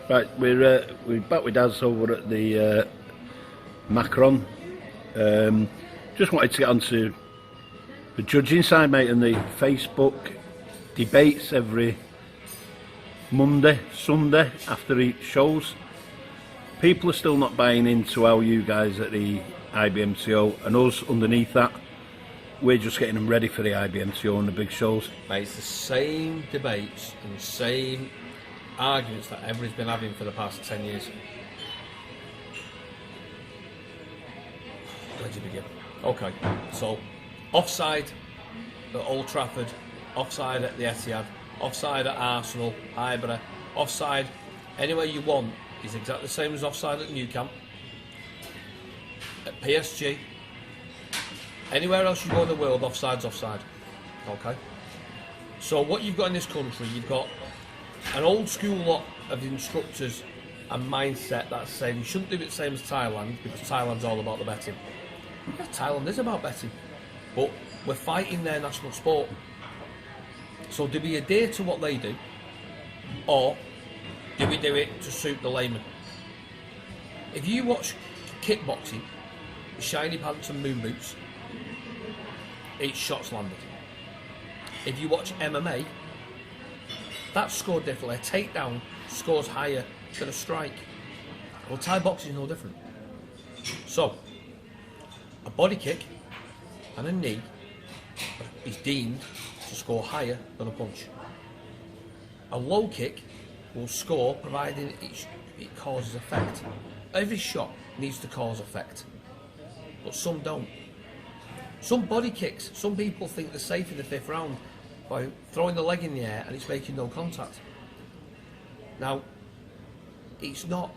Right, we're back with Daz over at the Macron. Just wanted to get onto the judging side, mate, and the Facebook debates every Monday, Sunday after each shows. People are still not buying into how you guys at the IBMTO and us underneath that. We're just getting them ready for the IBMTO and the big shows. Mate, it's the same debates and the same arguments that everybody's been having for the past 10 years. Where do you begin? Okay, so offside at Old Trafford, offside at the Etihad, offside at Arsenal, Highbury, offside anywhere you want is exactly the same as offside at Nou Camp, at PSG, anywhere else you go in the world, offside's offside. Okay? So what you've got in this country, you've got an old school lot of instructors and mindset that's saying you shouldn't do it the same as Thailand because Thailand's all about the betting. Yeah, Thailand is about betting, but we're fighting their national sport. So do we adhere to what they do, or do we do it to suit the layman? If you watch kickboxing, shiny pants and moon boots, it's shots landed. If you watch MMA, that's scored differently. A takedown scores higher than a strike. Well, Thai boxing is no different. So, a body kick and a knee is deemed to score higher than a punch. A low kick will score providing it causes effect. Every shot needs to cause effect, but some don't. Some body kicks, some people think they're safe in the 5th round by throwing the leg in the air and it's making no contact. Now, it's not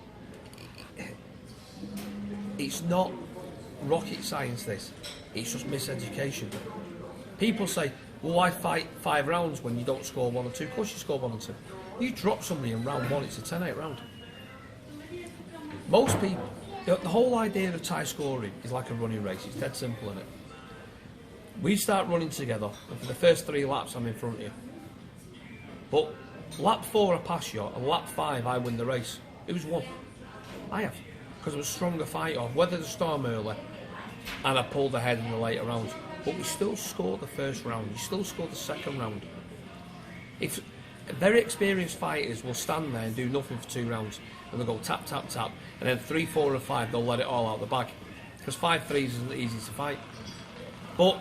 rocket science this, it's just miseducation. People say, well, why fight 5 rounds when you don't score 1 or 2? Of course you score 1 or 2. You drop somebody in round 1, it's a 10-8 round. Most people, the whole idea of Thai scoring is like a running race, it's dead simple, isn't it? We start running together, and for the first 3 laps I'm in front of you. But lap 4 I pass you, and lap 5 I win the race. Who's won? I have, because I'm a stronger fighter. I've weathered the storm early, and I pulled ahead in the later rounds. But we still scored the first round, you still scored the second round. If very experienced fighters will stand there and do nothing for 2 rounds, and they'll go tap, tap, tap, and then 3, 4 and 5 they'll let it all out the bag. Because 5-3 isn't easy to fight. But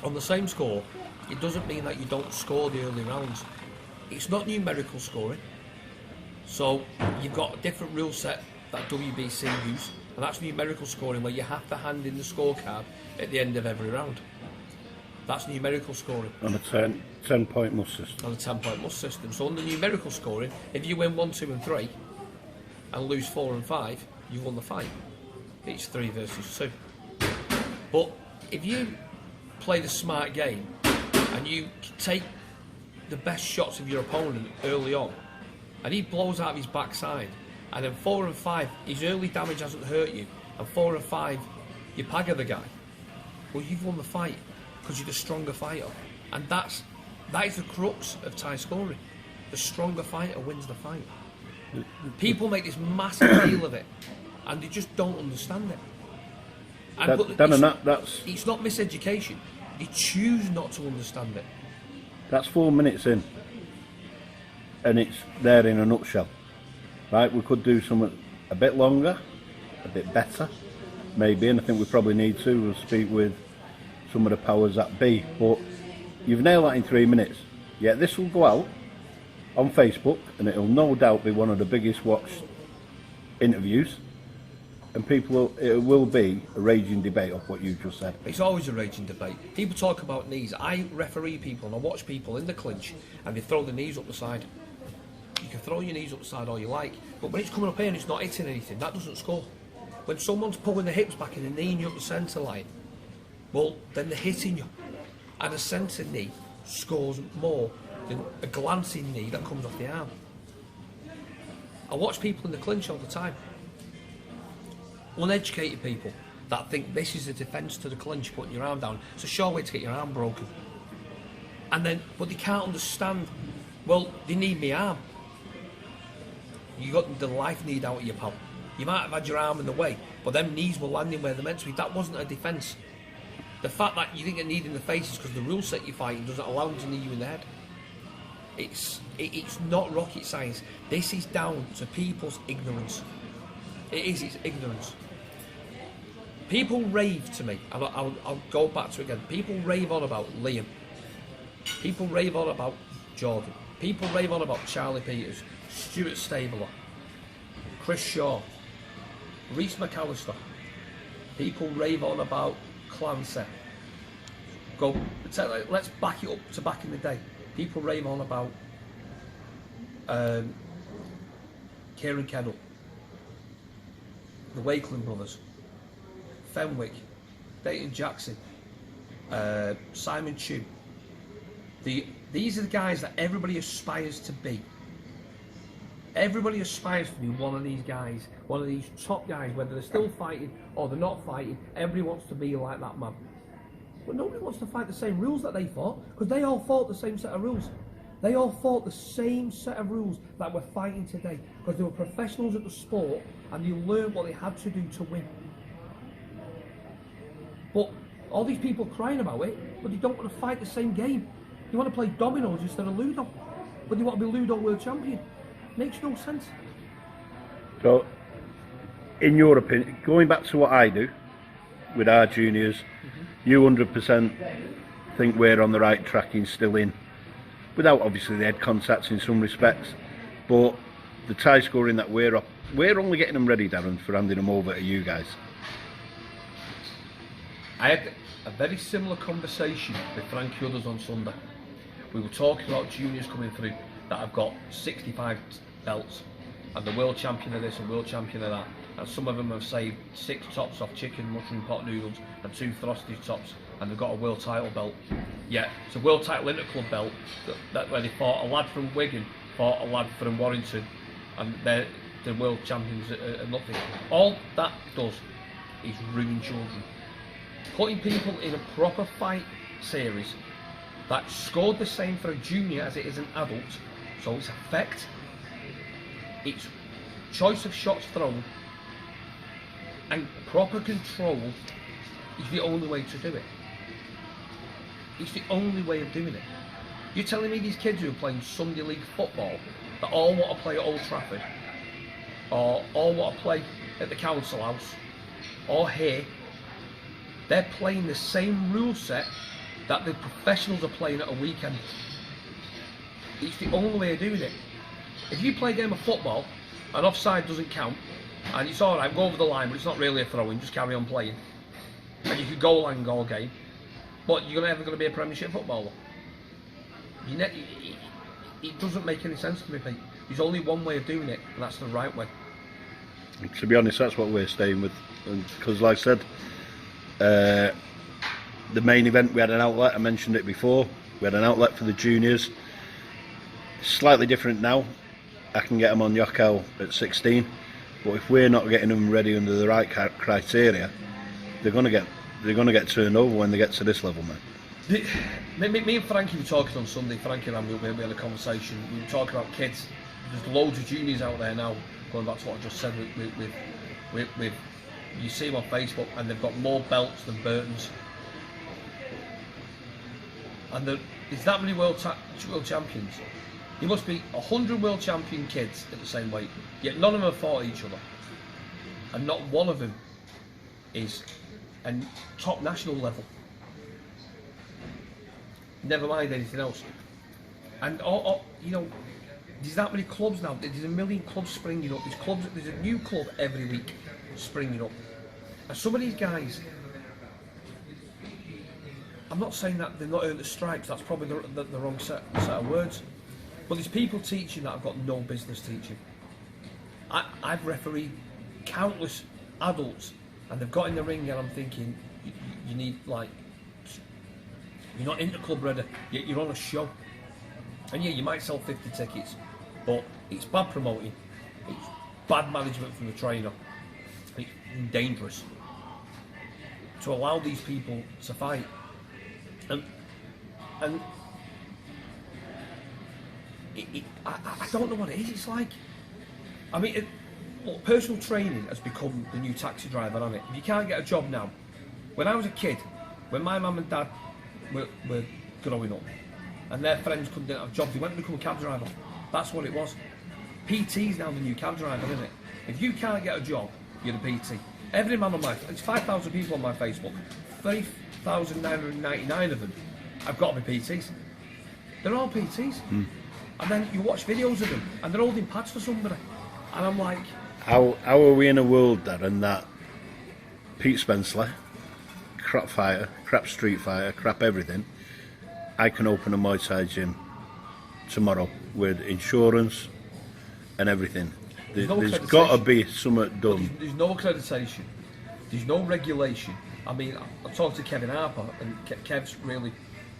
on the same score, it doesn't mean that you don't score the early rounds. It's not numerical scoring. So you've got a different rule set that WBC use, and that's numerical scoring where you have to hand in the scorecard at the end of every round. That's numerical scoring. On a 10-point must system. On a 10-point must system. So on the numerical scoring, if you win 1, 2 and 3 and lose 4 and 5, you've won the fight. It's 3 versus 2. But if you play the smart game and you take the best shots of your opponent early on and he blows out his backside, and then 4 and 5 his early damage hasn't hurt you, and 4 and 5 you pagger the guy, well, you've won the fight because you're the stronger fighter. And that is the crux of Thai scoring. The stronger fighter wins the fight. People make this massive deal of it and they just don't understand it. It's not miseducation. They choose not to understand it. That's 4 minutes in, and it's there in a nutshell. Right, we could do something a bit longer, a bit better, maybe, and I think we probably need to. We'll speak with some of the powers that be, but you've nailed that in 3 minutes. Yeah, this will go out on Facebook, and it'll no doubt be one of the biggest watched interviews. And it will be a raging debate of what you just said. It's always a raging debate. People talk about knees. I referee people and I watch people in the clinch and they throw the knees up the side. You can throw your knees up the side all you like, but when it's coming up here and it's not hitting anything, that doesn't score. When someone's pulling the hips back and they're kneeing you up the centre line, well, then they're hitting you. And a centre knee scores more than a glancing knee that comes off the arm. I watch people in the clinch all the time. Uneducated people that think this is a defence to the clinch, putting your arm down. It's a sure way to get your arm broken. But they can't understand, well, they need my arm. You got the life need out of your pal. You might have had your arm in the way, but them knees were landing where they're meant to be. That wasn't a defence. The fact that you didn't get kneed in the face is because the rule set you're fighting doesn't allow them to knee you in the head. It's not rocket science. This is down to people's ignorance. It's ignorance. People rave to me, and I'll go back to it again. People rave on about Liam. People rave on about Jordan. People rave on about Charlie Peters, Stuart Stabler, Chris Shaw, Reece McAllister. People rave on about Clancy. Let's back it up to back in the day. People rave on about Kieran Kendall, the Wakeland brothers, Fenwick, Dayton Jackson, Simon Chew. These are the guys that everybody aspires to be. Everybody aspires to be one of these guys, one of these top guys, whether they're still fighting or they're not fighting. Everybody wants to be like that man. But nobody wants to fight the same rules that they fought, because they all fought the same set of rules. They all fought the same set of rules that we're fighting today, because they were professionals at the sport and they learned what they had to do to win. But all these people crying about it, but they don't want to fight the same game. They want to play dominoes instead of Ludo, but they want to be Ludo world champion. Makes no sense. So, in your opinion, going back to what I do with our juniors, you 100% think we're on the right track in still in, without obviously the head contacts in some respects, but the tie scoring that we're up, we're only getting them ready, Darren, for handing them over to you guys. I had a very similar conversation with Frankie Others on Sunday. We were talking about juniors coming through that have got 65 belts and the world champion of this and world champion of that, and some of them have saved 6 tops off chicken, mushroom pot noodles and 2 frosted tops, and they've got a world title belt. Yeah, it's a world title interclub belt that where they fought a lad from Wigan, fought a lad from Warrington, and they're the world champions at nothing. All that does is ruin children. Putting people in a proper fight series that scored the same for a junior as it is an adult, so it's effect, it's choice of shots thrown, and proper control is the only way to do it. It's the only way of doing it. You're telling me these kids who are playing Sunday League football that all want to play at Old Trafford, or all want to play at the council house, or here, they're playing the same rule set that the professionals are playing at a weekend. It's the only way of doing it. If you play a game of football and offside doesn't count, and it's alright, go over the line, but it's not really a throw-in, just carry on playing, and you could goal line all game, but you're never going to be a Premiership footballer. It doesn't make any sense to me, Pete. There's only one way of doing it, and that's the right way. To be honest, that's what we're staying with, because like I said, the main event, we had an outlet, I mentioned it before, we had an outlet for the juniors. Slightly different now, I can get them on Yokel at 16, but if we're not getting them ready under the right criteria, they're going to get turned over when they get to this level, man. Me and Frankie were talking on Sunday. Frankie and I, we had a conversation. We were talking about kids. There's loads of juniors out there now, going back to what I just said with you see them on Facebook, and they've got more belts than Burton's. And there's that many world champions. There must be 100 world champion kids at the same weight, yet none of them have fought each other. And not one of them is a top national level. Never mind anything else. And you know, there's that many clubs now. There's a million clubs springing up. There's a new club every week springing up. And some of these guys, I'm not saying that they've not earned the stripes. That's probably the wrong set of words. But there's people teaching that I've got no business teaching. I've refereed countless adults, and they've got in the ring, and I'm thinking, you need, like, you're not into club ready, yet you're on a show. And yeah, you might sell 50 tickets, but it's bad promoting, it's bad management from the trainer, it's dangerous to allow these people to fight. And I don't know what it is. It's like I mean, look, personal training has become the new taxi driver, hasn't it? If you can't get a job now, when I was a kid, when my mum and dad were growing up, and their friends couldn't have jobs, they went to become a cab driver. That's what it was. PT's now the new cab driver, isn't it? If you can't get a job, you're a PT. Every man on it's 5,000 people on my Facebook. 3,999 of them have got to be PTs. They're all PTs. And then you watch videos of them, and they're holding pads for somebody. And I'm like... How are we in a world, Darren, that Pete Spencer, crap fighter, crap street fighter, crap everything, I can open a Muay Thai gym tomorrow with insurance and everything. There's got to be something done. There's no accreditation. There's no regulation. I mean, I talked to Kevin Harper, and Kev's really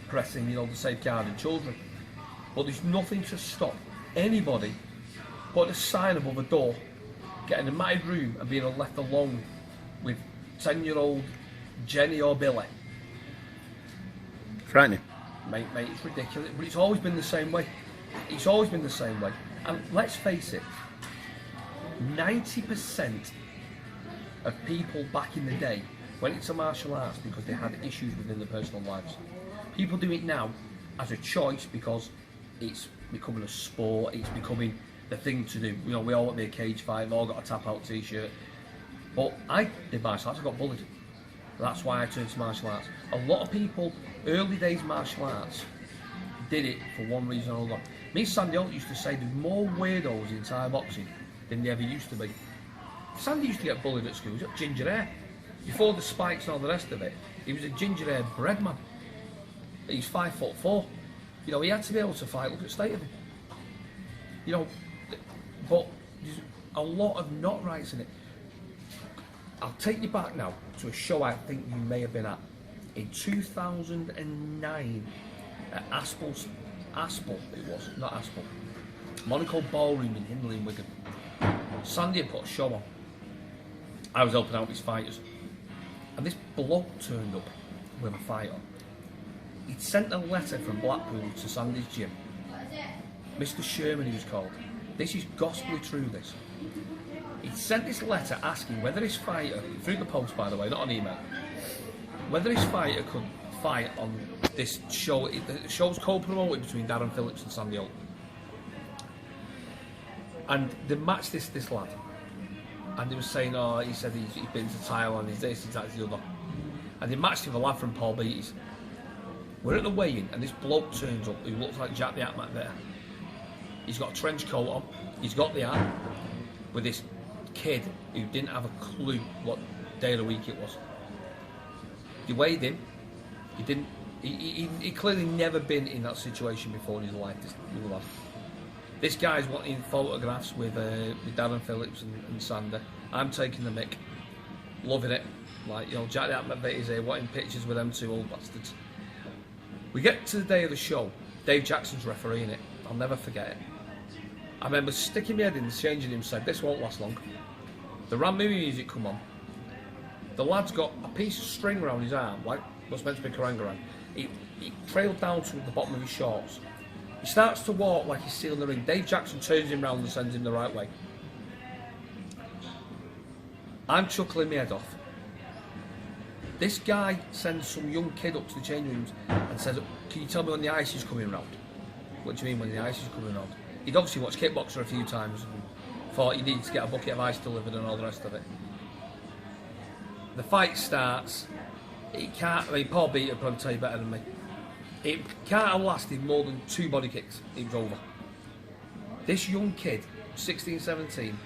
pressing, the safeguarding children. But there's nothing to stop anybody putting a sign above a door, getting a matted room and being left alone with 10-year-old Jenny or Billy. Frightening. Mate, it's ridiculous. But it's always been the same way. It's always been the same way. And let's face it, 90% of people back in the day went into martial arts because they had issues within their personal lives. People do it now as a choice because it's becoming a sport, it's becoming the thing to do. We all want to be a cage fight, we've all got a tap-out t-shirt. But I did martial arts, I got bullied. That's why I turned to martial arts. A lot of people, early days martial arts, did it for one reason or another. Me and Sandy Holt used to say there's more weirdos in Thai boxing than there ever used to be. Sandy used to get bullied at school, he got ginger hair. Before the spikes and all the rest of it, he was a ginger haired bread man. He's 5'4". He had to be able to fight, look at the state of him. But there's a lot of not rights in it. I'll take you back now to a show I think you may have been at in 2009 at Aspel it was, not Aspel. Monaco Ballroom in Hindley in Wigan. Sandy had put a show on. I was helping out his fighters. And this bloke turned up with a fight on. He'd sent a letter from Blackpool to Sandy's gym. Mr. Sherman, he was called. This is gospelly true, this. He sent this letter asking whether his fighter, through the post by the way, not on email, whether his fighter could fight on this show. The show's co-promoted between Darren Phillips and Sandy Holt. And they matched this lad. And they were saying, he said he's been to Thailand, he's this, he's that, he's the other. And they matched him with a lad from Paul Beatty's. We're at the weigh-in, and this bloke turns up who looks like Jack the Hat there. He's got a trench coat on, he's got the hat, with this kid who didn't have a clue what day of the week it was. They weighed him, he clearly never been in that situation before in his life, this little lad. This guy's wanting photographs with Darren Phillips and Sander. I'm taking the mic, loving it. Jack the Hat is here, wanting pictures with them two old bastards. We get to the day of the show. Dave Jackson's refereeing it. I'll never forget it. I remember sticking my head in the changing room, said, this won't last long. The Rambo music come on. The lad's got a piece of string around his arm, like what's meant to be Karangaran. He trailed down to the bottom of his shorts. He starts to walk like he's sealing the ring. Dave Jackson turns him round and sends him the right way. I'm chuckling my head off. This guy sends some young kid up to the changing rooms and says, can you tell me when the ice is coming round? What do you mean when the ice is coming round? He'd obviously watched Kickboxer a few times and thought he needed to get a bucket of ice delivered and all the rest of it. The fight starts. Paul Beatter would probably tell you better than me. It can't have lasted more than 2 body kicks. It was over. This young kid, 16, 17,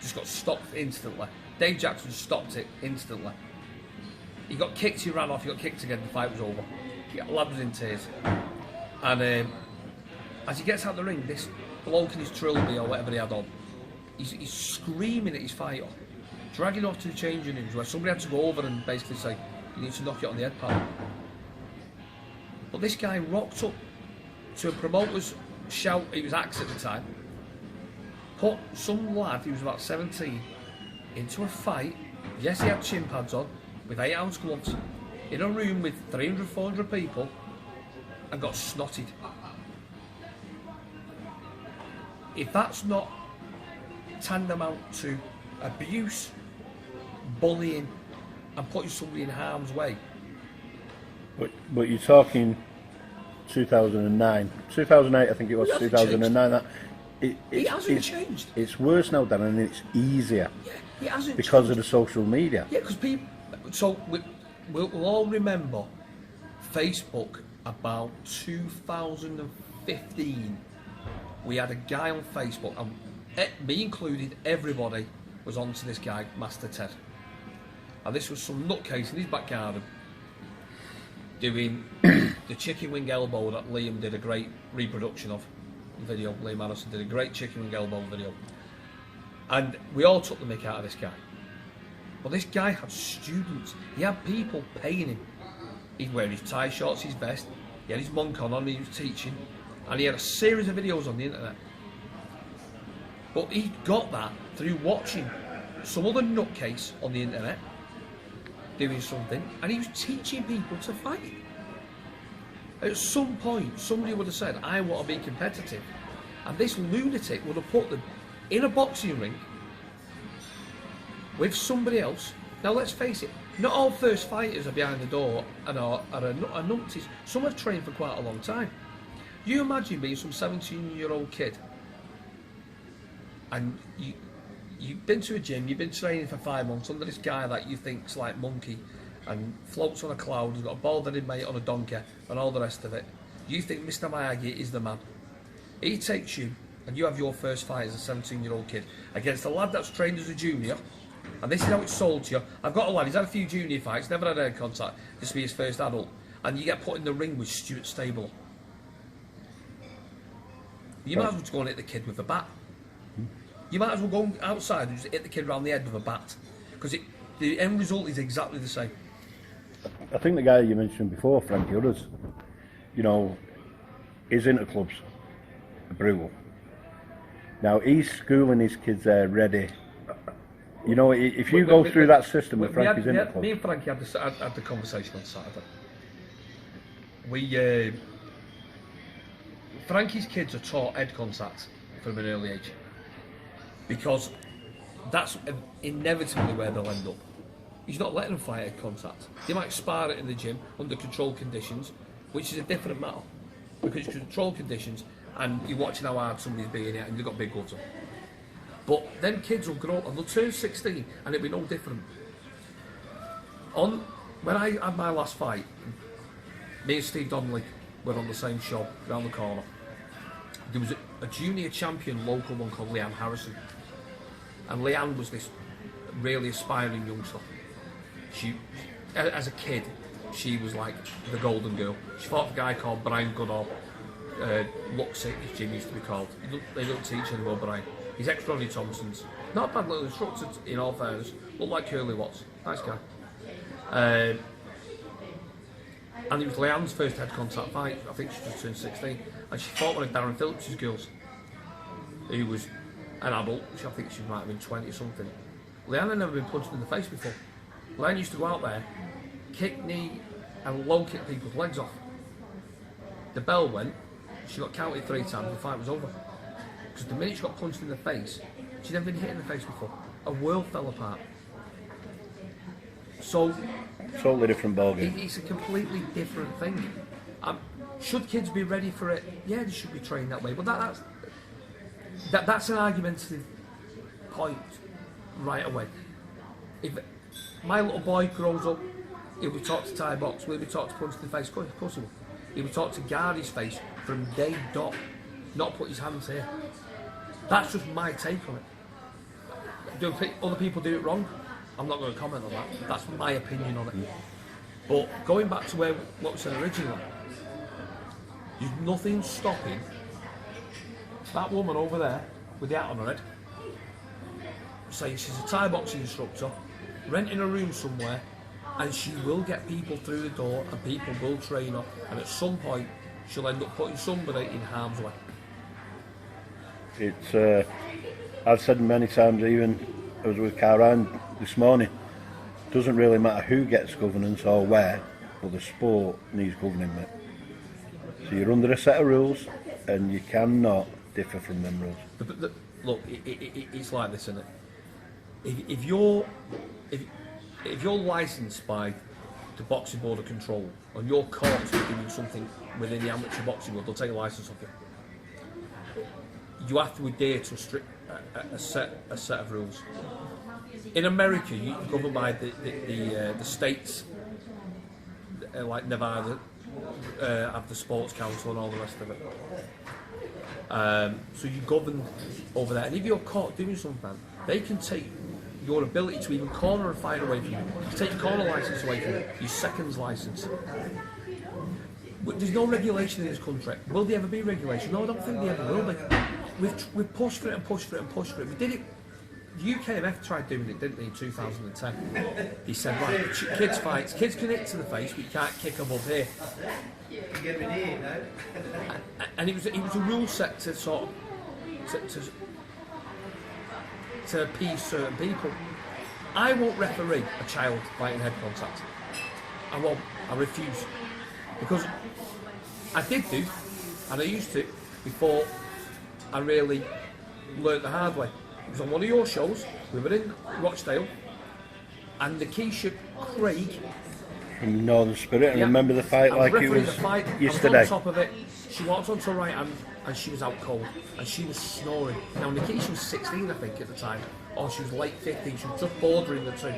just got stopped instantly. Dave Jackson stopped it instantly. He got kicked, he ran off, he got kicked again, the fight was over. The lad was in tears. And as he gets out of the ring, this bloke in his trilby or whatever he had on, he's screaming at his fighter, dragging off to the changing rooms where somebody had to go over and basically say, you need to knock it on the head, pal. But this guy rocked up to a promoter's shout, he was Axe at the time, put some lad who was about 17 into a fight. Yes, he had shin pads on, with 8-ounce gloves, in a room with 300, 400 people, and got snotted. If that's not tantamount to abuse, bullying, and putting somebody in harm's way. But you're talking 2009, 2008, I think it was 2009. That It hasn't changed. It's worse now, Dan, and it's easier. Yeah, it hasn't because changed. of the social media. Yeah, because people. So we'll all remember Facebook about 2015. We had a guy on Facebook, and me included, everybody was onto this guy, Master Ted. And this was some nutcase in his back garden doing the chicken wing elbow that Liam did a great reproduction of. Video. Liam Harrison did a great chicken wing elbow video. And we all took the mick out of this guy. But this guy had students. He had people paying him. He'd wear his tie shorts, his vest. He had his monk on, he was teaching. And he had a series of videos on the internet. But he got that through watching some other nutcase on the internet doing something, and he was teaching people to fight. At some point, somebody would have said, I want to be competitive. And this lunatic would have put them in a boxing ring with somebody else. Now, let's face it, not all first fighters are behind the door and are numpties. Some have trained for quite a long time. You imagine being some 17-year-old kid and you've been to a gym, you've been training for 5 months under this guy that you think's like monkey and floats on a cloud, has got a bald-headed mate on a donkey and all the rest of it. You think Mr. Miyagi is the man. He takes you and you have your first fight as a 17-year-old kid against a lad that's trained as a junior, and this is how it's sold to you. I've got a lad, he's had a few junior fights, never had head contact, this will be his first adult, and you get put in the ring with Stuart Stable. You might as well just go and hit the kid with a bat. You might as well go outside and just hit the kid around the head with a bat, because the end result is exactly the same. I think the guy you mentioned before, Frankie Udders, you know, his interclubs are brutal. Now he's schooling his kids there ready. You know, if you go through that system with Frankie's interclub. Me and Frankie had the conversation on Saturday. Frankie's kids are taught head contact from an early age, because that's inevitably where they'll end up. He's not letting them fight head contact. They might spar it in the gym under controlled conditions, which is a different matter, because it's controlled conditions and you're watching how hard somebody's being hit and they've got big gloves on. But them kids will grow up and they'll turn 16 and it'll be no different. When I had my last fight, me and Steve Donnelly were on the same show around the corner. There was a junior champion local one called Leanne Harrison, and Leanne was this really aspiring youngster. She, as a kid, she was like the golden girl. She fought a guy called Brian Goodall, Luxie, as Jim used to be called. They don't teach anymore, Brian. He's ex-Ronnie Thompson's. Not a bad little instructor, in all fairness. Looked like Curly Watts. Nice guy. And it was Leanne's first head contact fight. I think she just turned 16. And she fought one of Darren Phillips' girls, who was an adult. I think she might have been 20 or something. Leanne had never been punched in the face before. Leanne used to go out there, kick, knee, and low kick people's legs off. The bell went, she got counted 3 times, the fight was over. Because the minute she got punched in the face, she'd never been hit in the face before. Her world fell apart. So, totally different ballgame. It's a completely different thing. Should kids be ready for it? Yeah, they should be trained that way. But that's an argumentative point right away. If my little boy grows up, he'll be taught to tie box, will he be taught to punch in the face? Of course he will. He'll be taught to guard his face from day dot, not put his hands here. That's just my take on it. Do other people do it wrong? I'm not going to comment on that. That's my opinion on it. But going back to what we said originally, there's nothing stopping that woman over there with the hat on her head saying she's a Thai boxing instructor, renting a room somewhere, and she will get people through the door and people will train her, and at some point she'll end up putting somebody in harm's way. It's I've said many times, even I was with Karen this morning, it doesn't really matter who gets governance or where, but the sport needs governing, mate. So you're under a set of rules and you cannot differ from them rules. look, it's like this, isn't it? If you're licensed by the Boxing Board of Control and you're caught doing something within the amateur boxing world, they'll take a license off you. You have to adhere to a set of rules. In America, you're governed by the states, like Nevada, have the Sports Council and all the rest of it. So you govern over that, and if you're caught doing something, they can take your ability to even corner a fight away from you. You take your corner license away from you, your seconds license. But there's no regulation in this country. Will there ever be regulation? No, I don't think there ever will be. We've pushed for it and pushed for it and pushed for it. We did it. The UKMF tried doing it, didn't they, in 2010? He said, right, kids fights, kids can hit to the face, but you can't kick above here. And it was a rule set to sort of to appease certain people. I won't referee a child fighting head contact. I won't. I refuse. Because I did do, and I used to, before I really learnt the hard way. It was on one of your shows. We were in Rochdale, and Nikisha Craig from Northern Spirit, and yeah, remember the fight like it was yesterday. I was on top of it. She walked onto her right hand, and she was out cold, and she was snoring. Now Nikisha was 16, I think, at the time, or she was late 15. She was just bordering the two,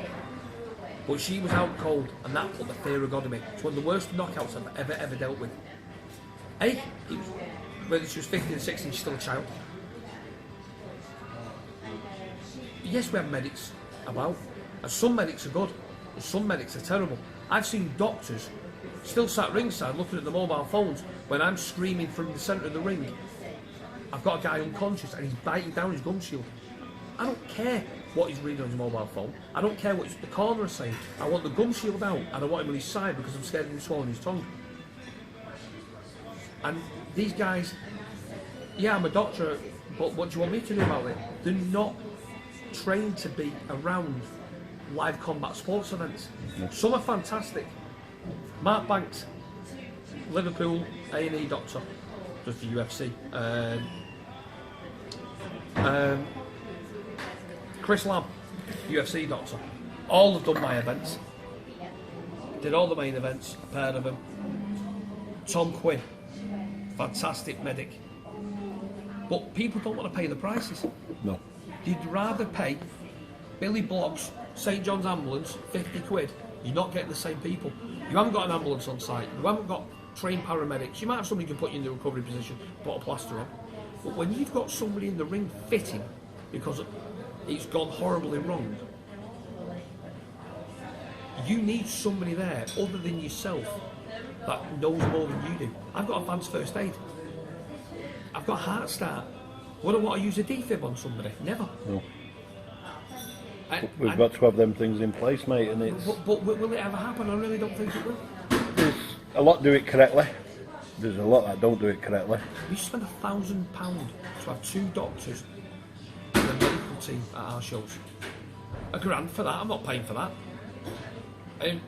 but she was out cold, and that put the fear of God in me. It's one of the worst knockouts I've ever dealt with. Whether she was 15 or 16, she's still a child. Yes, we have medics about, and some medics are good, and some medics are terrible. I've seen doctors still sat ringside looking at the mobile phones when I'm screaming from the centre of the ring. I've got a guy unconscious and he's biting down his gum shield. I don't care what he's reading on his mobile phone. I don't care what the corner is saying. I want the gum shield out, and I want him on his side because I'm scared of him swallowing his tongue. And these guys, yeah, I'm a doctor, but what do you want me to do about it? They're not trained to be around live combat sports events. Some are fantastic. Mark Banks, Liverpool A&E doctor, does the UFC. Chris Lamb, UFC doctor. All have done my events. Did all the main events, a pair of them. Tom Quinn, fantastic medic. But people don't want to pay the prices. No. You'd rather pay Billy Blogg's St John's ambulance 50 quid. You're not getting the same people. You haven't got an ambulance on site. You haven't got trained paramedics. You might have somebody who can put you in the recovery position, put a plaster on. But when you've got somebody in the ring fitting because it's gone horribly wrong, you need somebody there other than yourself that knows more than you do. I've got advanced first aid. I've got heart start. Would I want to use a defib on somebody? Never. No. We've got to have them things in place, mate, and it's... But will it ever happen? I really don't think it will. There's a lot do it correctly. There's a lot that don't do it correctly. We spend £1,000 to have 2 doctors and a medical team at our shows. £1,000 for that. I'm not paying for that. And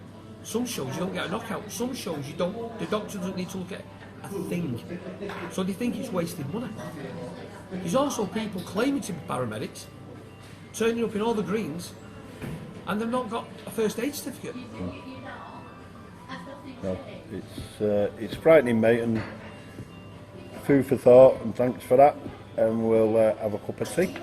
some shows you don't get a knockout. Some shows you don't. The doctor doesn't need to look at a thing. So they think it's wasted money. There's also people claiming to be paramedics, turning up in all the greens, and they've not got a first aid certificate. No, it's frightening, mate, and food for thought, and thanks for that. And we'll have a cup of tea.